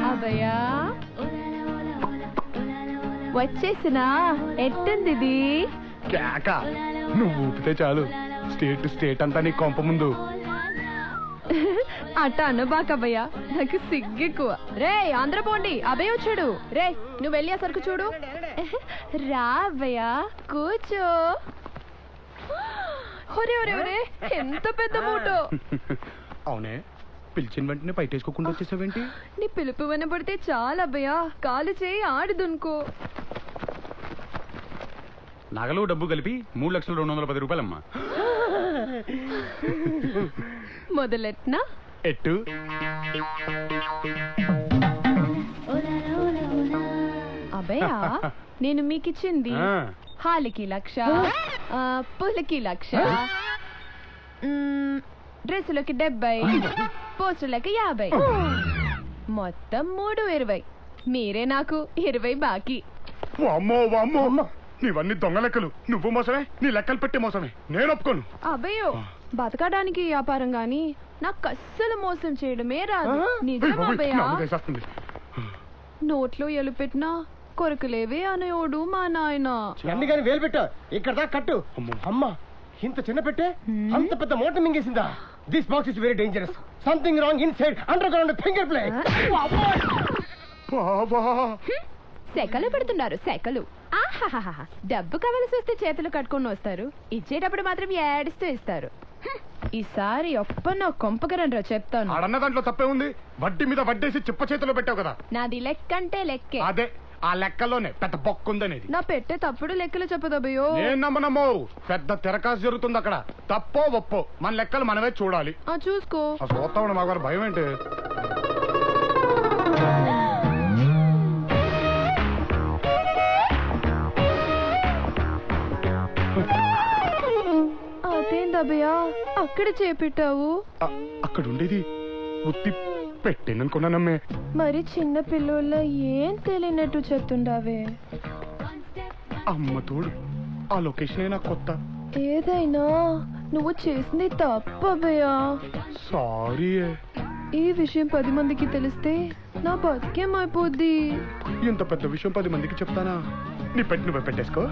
అభయా వచ్చేసినా ఎట్టుంది ఇది? కేక నువ్వు ఊపితే చాలు స్టేట్ స్టేట్ అంతా నీ కొంప ముందు. అట్ట అనబాకబ్బయ్యా, నాకు సిగ్గెక్కువ. రే ఆంధ్ర పోండి, అభయ్ వచ్చాడు. రే నువ్వు వెళ్ళి ఆ సరుకు చూడు. రా అభయ్యా కూర్చో. ఒరే ఒరే ఒరే ఎంత పెద్ద మూటో. అవునే, పిలిచిన వెంటనే బయటేసుకోకుండా వచ్చేసావేంటి? నీ పిలుపు వినపడితే చాలా అబ్బయ్యా, కాలు చేయి ఆడుదునుకో. నగలు డబ్బు కలిపి 3,210,000 రూపాయలమ్మా. మొదలెట్నా? ఎట్టు అబ్బయ్యా, నేను మీకిచ్చింది హాలికి 1,00,000, పూలకి 1,00,000, డ్రెస్సులకి 70, పోస్టర్లకి 50, మొత్తం 320. మీరే నాకు 20 బాకీ. వామ్మో వామ్మో, నీవన్నీ దొంగ లెక్కలు. నువ్వు మోసమే, నీ లెక్కలు పెట్టి మోసమే. నేను ఒప్పుకోను. అబ్బయ్యో, బతకడానికి వ్యాపారం గాని నాకు అస్సలు మోసం చేయడమే రాదు. నిజమయ్యా, నోట్లో ఎలు పెట్టినా కొరకులేవే అనేవాడు మా నాయన. వేలు పెట్టా ఇక్కడ దాకా కట్టు. అమ్మా, ఇంత చిన్న పెట్టే అంత పెద్ద మోట మింగేసిందా? This box is very dangerous. Something wrong inside underground finger play. సెకలు పెడుతున్నారు సెకలు. ఆహాహా, డబ్బు కావలసి వస్తే చేతులు కట్టుకుని వస్తారు, ఇచ్చేటప్పుడు మాత్రం ఏడిస్తూ ఇస్తారు. ఈసారి ఒప్పన్న కొంపకరండ్రా చెప్తాను. అడన్న దాంట్లో తప్పే ఉంది. వడ్డీ మీద వడ్డేసి చిప్ప చేతిలో పెట్టావు కదా. నాది లెక్కంటే లెక్కే. అదే ఆ లెక్కలోనే పెద్ద బొక్కుందనేది. నా పెట్టే తప్పుడు లెక్కలు చెప్పదబ్బయో. నేను నమ్మనమ్మో, పెద్ద తెరకాసు జరుగుతుంది అక్కడ. తప్పో ఒప్పో మన లెక్కలు మనమే చూడాలి. చూసుకో. చూస్తా ఉన్నా, మాకు భయం ఏంటి? అదేందబ్బయా అక్కడ చేపెట్టావు? అక్కడ ఉండేది ఉత్తి పెట్టేననుకున్నానమ్మే. మరి చిన్న పిల్లోళ్ళ ఏం తెలియనట్టు చెప్తుండావే. అమ్మ తోడు, ఆ లొకేషన్ నాకు కొత్త. ఏదైనా నువ్వు చేసింది తప్పబయ్యా. సారీ. ఈ విషయం 10 మందికి తెలిస్తే నా బతికేమైపోద్ది. ఇంత పెద్ద విషయం 10 మందికి చెప్తానా? నీ పెట్టి నువ్వే పెట్టేసుకో.